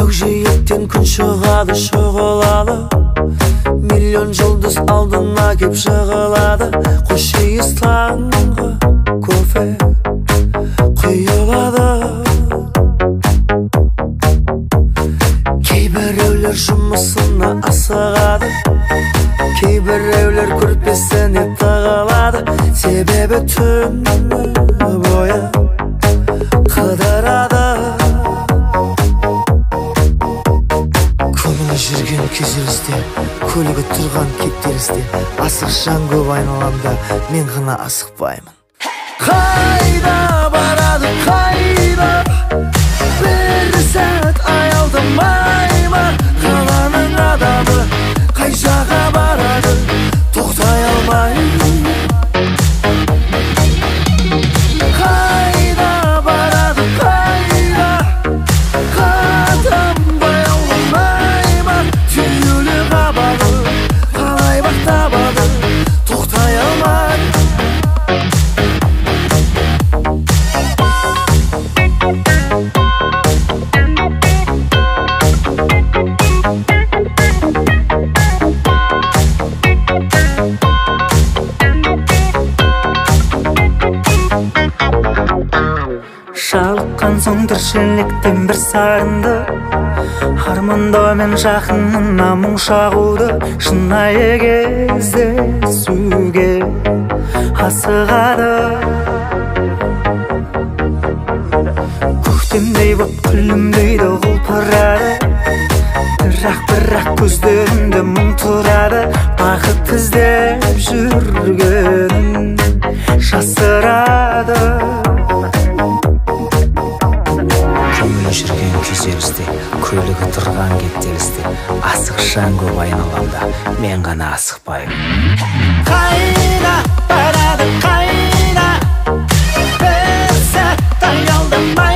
Көкжиектен күн шығады шұғылалы, миллион жұлдыз алдына кеп жығылады. Қошейіз таңғы кофе құйылады. Кейбіреулер жұмысына асығады, кейбіреулер көрпесіне тығылады. Себебі түн бойы қыдырады. Көңілі жүрген күйзелісте, көлігі тұрған кептелісте, асық жан көп айналамда, мен ғана асықпаймын. Қайда барады, қайда? Бір сәт аялдамай ма? Қаланың адамы қай жаққа барады, тоқтай алмай. Қайда барады, қайда? Қатынбай ауламай ма? Түйілі қабағы қалай бақтабады, тоқтай алмай. Жалыққан соң тіршіліктен бір сарынды, армандаумен жақынына мұң шағуды, шынайы кездесуге асығады. Көктемдей боп күлімдейді құлпырады, бірақ көздерінде мұң тұрады. Бақыт іздеп жүргенін жасырады. Көңілі жүрген күйзелісте, көлігі тұрған кептелісте, асық жан көп айналамда, мен ғана асықпаймын. Қайда барады, қайда? Бір сәт аялдамай